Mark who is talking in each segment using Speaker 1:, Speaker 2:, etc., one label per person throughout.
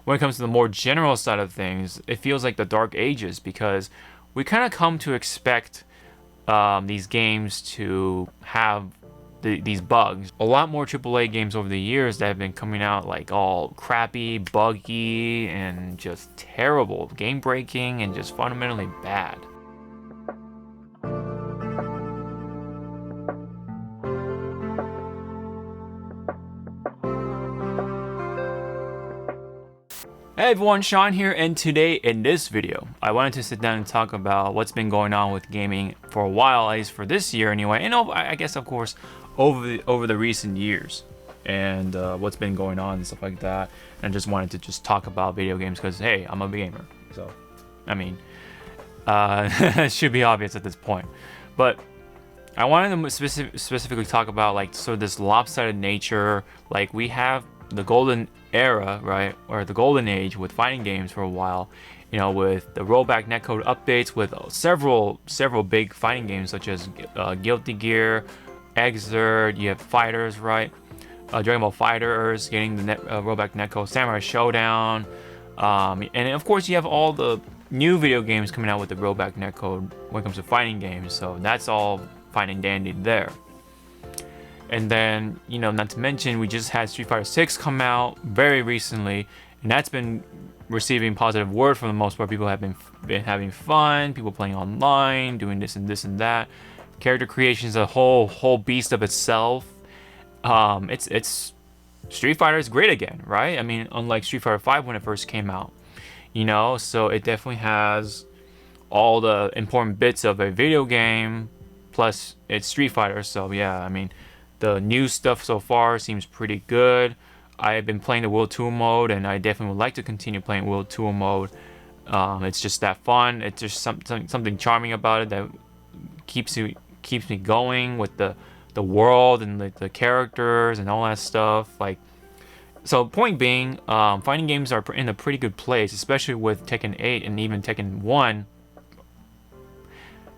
Speaker 1: when it comes to the more general side of things, it feels like the dark ages because we kind of come to expect these games to have these bugs. A lot more AAA games over the years that have been coming out like all crappy, buggy, and just terrible, game breaking, and just fundamentally bad. Hey everyone, Sean here, and today in this video, I wanted to sit down and talk about what's been going on with gaming for a while, at least for this year anyway, and I guess of course over the recent years, and what's been going on and stuff like that. And I just wanted to just talk about video games because hey, I'm a gamer, so I mean, it should be obvious at this point. But I wanted to specifically talk about like sort of this lopsided nature. Like we have the golden era, right, or the golden age with fighting games for a while, you know, with the rollback netcode updates, with several big fighting games such as Guilty Gear, Exert. You have Fighters, right? Dragon Ball Fighters getting the rollback netcode, Samurai Showdown, and of course you have all the new video games coming out with the rollback netcode when it comes to fighting games. So that's all fine and dandy there. And then, you know, not to mention, we just had Street Fighter 6 come out very recently, and that's been receiving positive word for the most part. People have been having fun, people playing online, doing this and that. Character creation is a whole beast of itself. It's Street Fighter is great again, right? I mean, unlike Street Fighter 5 when it first came out, you know, so it definitely has all the important bits of a video game, plus it's Street Fighter. So yeah, I mean, the new stuff so far seems pretty good. I've been playing the World Tour mode, and I definitely would like to continue playing World Tour mode. It's just that fun. It's just something charming about it that keeps me going with the world and the characters and all that stuff. Like, so point being, fighting games are in a pretty good place, especially with Tekken 8 and even Tekken 1.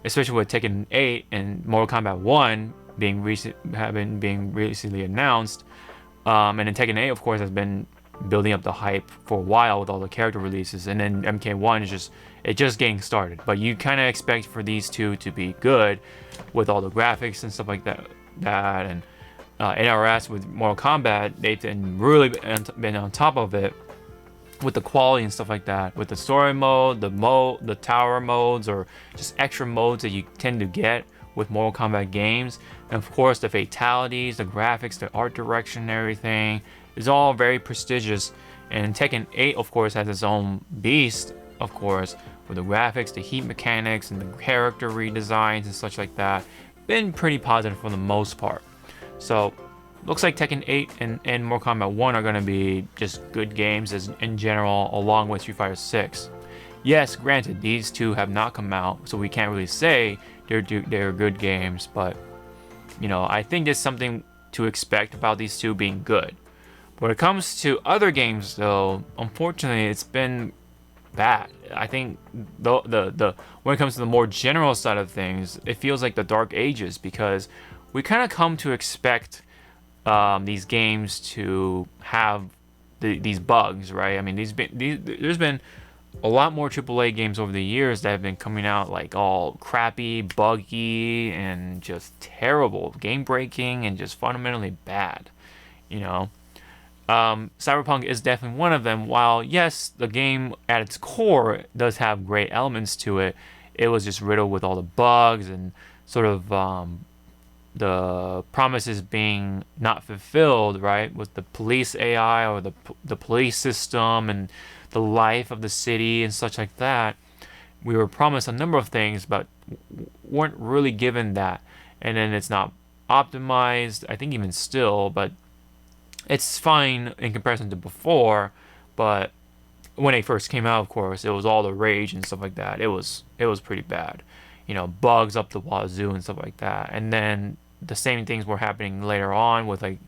Speaker 1: Especially with Tekken 8 and Mortal Kombat 1 being recently announced, and then Tekken 8 of course has been building up the hype for a while with all the character releases, and then MK1 is just getting started. But you kind of expect for these two to be good with all the graphics and stuff like that, and NRS with Mortal Kombat, they've been on top of it with the quality and stuff like that, with the story mode, the tower modes, or just extra modes that you tend to get with Mortal Kombat games. And of course the fatalities, the graphics, the art direction, and everything is all very prestigious. And Tekken 8 of course has its own beast, of course, with the graphics, the heat mechanics, and the character redesigns and such like that. Been pretty positive for the most part. So looks like Tekken 8 and Mortal Kombat 1 are going to be just good games in general, along with Street Fighter 6. Yes, granted, these two have not come out, so we can't really say they're good games, but you know, I think there's something to expect about these two being good. When it comes to other games, though, unfortunately, it's been bad. I think the when it comes to the more general side of things, it feels like the dark ages because we kind of come to expect these games to have these bugs, right? I mean, there's been a lot more AAA games over the years that have been coming out like all crappy, buggy, and just terrible, game breaking, and just fundamentally bad, you know. Cyberpunk is definitely one of them. While yes, the game at its core does have great elements to it, it was just riddled with all the bugs and sort of the promises being not fulfilled, right? With the police AI or the police system and the life of the city and such like that. We were promised a number of things, but weren't really given that. And then it's not optimized, I think even still, but it's fine in comparison to before. But when it first came out, of course, it was all the rage and stuff like that. It was pretty bad. You know, bugs up the wazoo and stuff like that. And then the same things were happening later on with like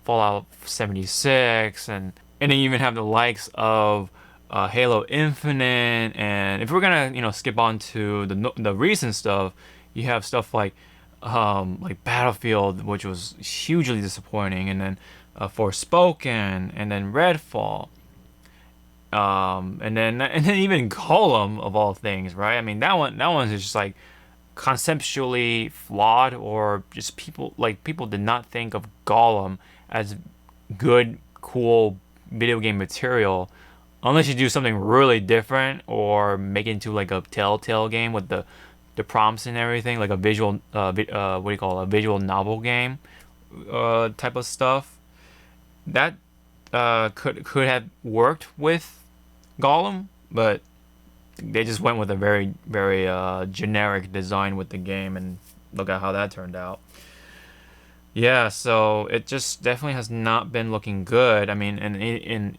Speaker 1: Fallout 76, and then you even have the likes of Halo Infinite. And if we're gonna skip on to the recent stuff, you have stuff like Battlefield, which was hugely disappointing, and then Forspoken, and then Redfall. And then even Golem of all things, right? I mean that one's just like conceptually flawed, or just people did not think of Golem as good, cool video game material unless you do something really different or make it into like a Telltale game with the prompts and everything, like a visual what do you call it, a visual novel game type of stuff. That could have worked with Gollum, but they just went with a very generic design with the game, and look at how that turned out. Yeah, so it just definitely has not been looking good. I mean, and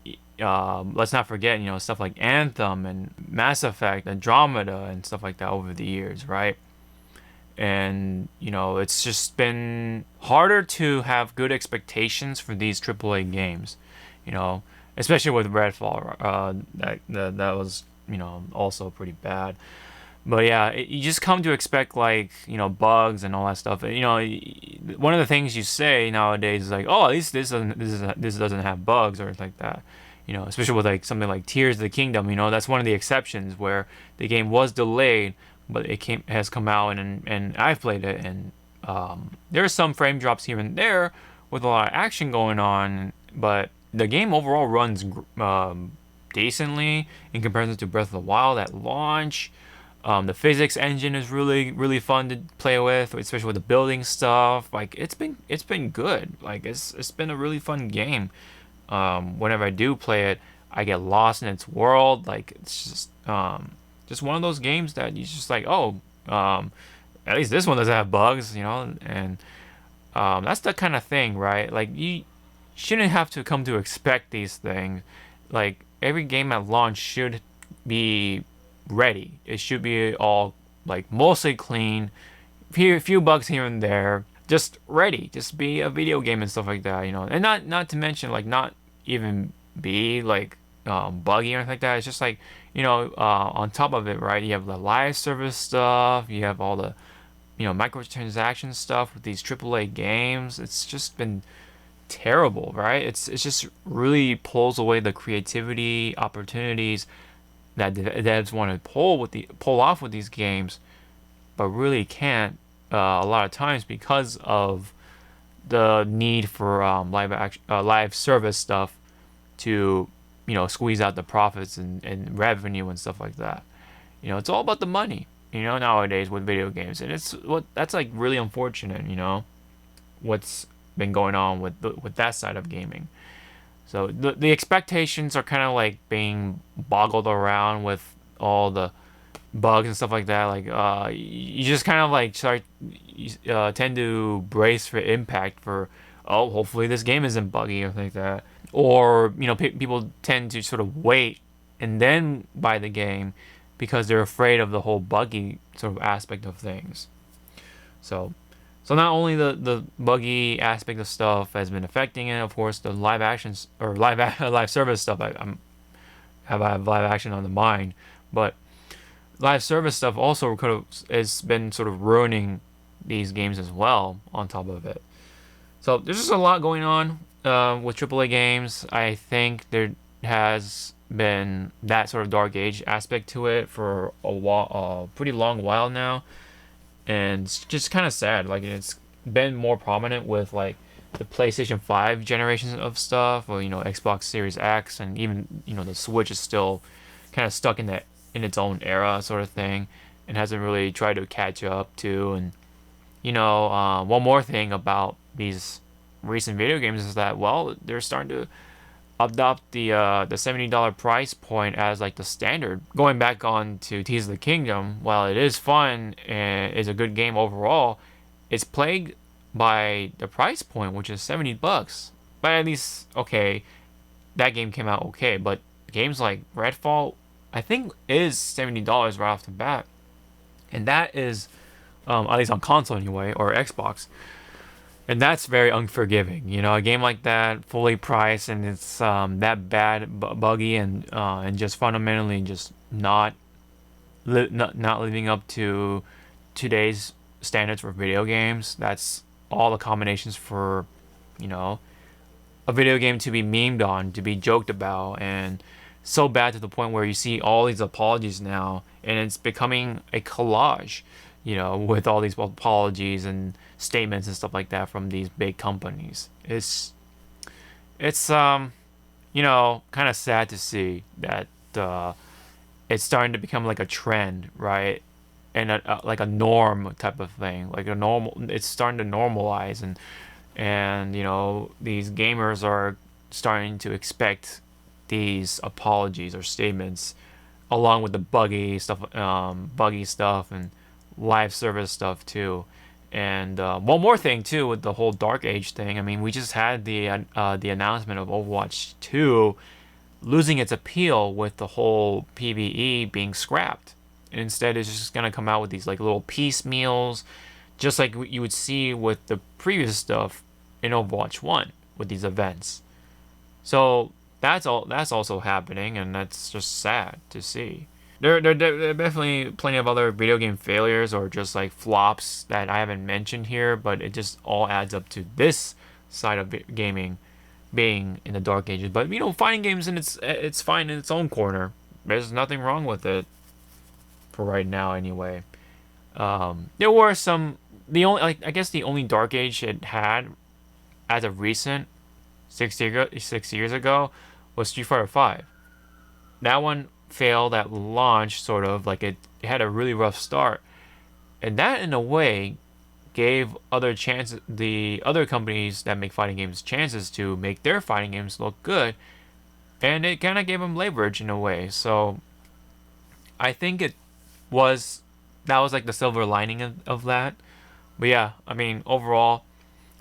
Speaker 1: let's not forget, stuff like Anthem and Mass Effect, Andromeda, and stuff like that over the years, right? And it's just been harder to have good expectations for these AAA games, you know, especially with Redfall. That was also pretty bad. But yeah, you just come to expect like bugs and all that stuff. One of the things you say nowadays is like, oh, at least this doesn't have bugs or like that. Especially with like something like Tears of the Kingdom. That's one of the exceptions where the game was delayed, but has come out, and I've played it, and there are some frame drops here and there with a lot of action going on, but the game overall runs decently in comparison to Breath of the Wild at launch. The physics engine is really really fun to play with, especially with the building stuff. Like it's been good. Like it's been a really fun game. Whenever I do play it, I get lost in its world. Like it's just one of those games that you just like, oh, at least this one doesn't have bugs, and that's the kind of thing, right? Like you shouldn't have to come to expect these things. Like every game at launch should be ready. It should be all like mostly clean, few bugs here and there, just ready, just be a video game and stuff like that, and not to mention like not even be like buggy or anything like that. It's just like on top of it, right? You have the live service stuff, you have all the microtransaction stuff with these AAA games. It's just been terrible, right? It's just really pulls away the creativity opportunities that devs want to pull off with these games, but really can't a lot of times because of the need for live service stuff to squeeze out the profits and revenue and stuff like that. It's all about the money. Nowadays with video games, and that's like really unfortunate. What's been going on with that side of gaming. So the expectations are kind of like being boggled around with all the bugs and stuff like that. Like you just kind of like tend to brace for impact for, oh, hopefully this game isn't buggy or something like that. Or people tend to sort of wait and then buy the game because they're afraid of the whole buggy sort of aspect of things. So not only the buggy aspect of stuff has been affecting it, of course, the live actions or live service stuff. I have live action on the mind, but live service stuff also has been sort of ruining these games as well. On top of it, so there's just a lot going on with AAA games. I think there has been that sort of dark age aspect to it for a pretty long while now. And it's just kind of sad. Like it's been more prominent with like the PlayStation 5 generations of stuff, or Xbox Series X, and even the Switch is still kind of stuck in its own era sort of thing, and hasn't really tried to catch up to. And one more thing about these recent video games is that, well, they're starting to adopt the $70 price point as like the standard. Going back on to Tears of the Kingdom, while it is fun and is a good game overall, it's plagued by the price point, which is $70. But at least, okay, that game came out okay. But games like Redfall, I think, is $70 right off the bat, and that is at least on console anyway, or Xbox. And that's very unforgiving. A game like that, fully priced, and it's that bad, buggy, and just fundamentally just not living up to today's standards for video games. That's all the combinations for, a video game to be memed on, to be joked about, and so bad to the point where you see all these apologies now, and it's becoming a collage, with all these apologies and statements and stuff like that from these big companies. It's kind of sad to see that it's starting to become like a trend, right? And like a norm type of thing, like a normal. It's starting to normalize, and these gamers are starting to expect these apologies or statements along with the buggy stuff and live service stuff too. And one more thing too with the whole Dark Age thing. I mean, we just had the announcement of Overwatch 2 losing its appeal with the whole PvE being scrapped. And instead, it's just gonna come out with these like little piecemeals, just like you would see with the previous stuff in Overwatch 1 with these events. So that's also happening, and that's just sad to see. There are definitely plenty of other video game failures or just like flops that I haven't mentioned here, but it just all adds up to this side of gaming being in the dark ages. But fighting games, and it's fine in its own corner. There's nothing wrong with it for right now, anyway. There were some. The only, like, I guess the only dark age it had as of recent 6 years ago was Street Fighter 5. That one failed at launch, sort of like it had a really rough start, and that in a way gave the other companies that make fighting games chances to make their fighting games look good, and it kind of gave them leverage in a way. So I think that was like the silver lining of that. But yeah, I mean, overall,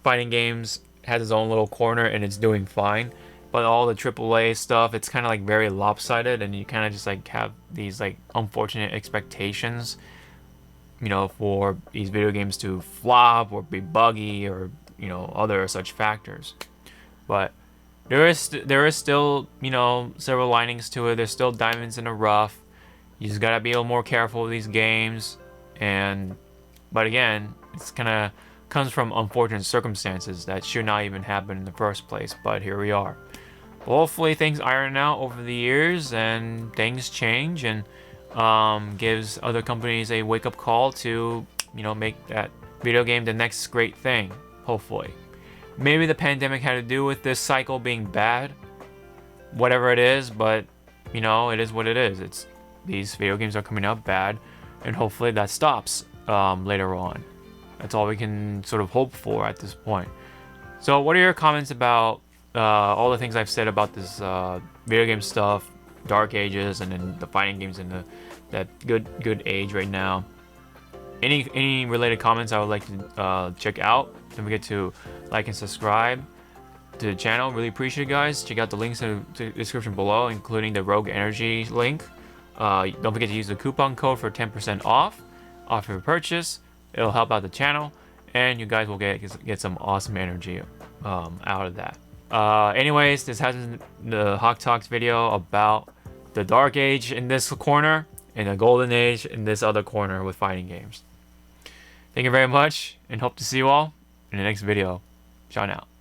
Speaker 1: fighting games has its own little corner and it's doing fine. But all the AAA stuff, it's kind of like very lopsided, and you kind of just like have these like unfortunate expectations, for these video games to flop or be buggy or other such factors. But there is still several linings to it. There's still diamonds in the rough. You just gotta be a little more careful with these games, but again, it's kind of comes from unfortunate circumstances that should not even happen in the first place. But here we are. Hopefully things iron out over the years and things change, and gives other companies a wake-up call to make that video game the next great thing. Hopefully, maybe the pandemic had to do with this cycle being bad, whatever it is, but it is what it is. It's these video games are coming out bad, and hopefully that stops later on. That's all we can sort of hope for at this point. So what are your comments about all the things I've said about this video game stuff, Dark Ages, and then the fighting games in that good age right now? Any related comments I would like to check out. Don't forget to like and subscribe to the channel. Really appreciate it, guys. Check out the links in the description below, including the Rogue Energy link. Don't forget to use the coupon code for 10% off your purchase. It'll help out the channel, and you guys will get some awesome energy out of that. Anyways, this has been the Hawke Talks video about the Dark Age in this corner and the Golden Age in this other corner with fighting games. Thank you very much, and hope to see you all in the next video. Ciao now.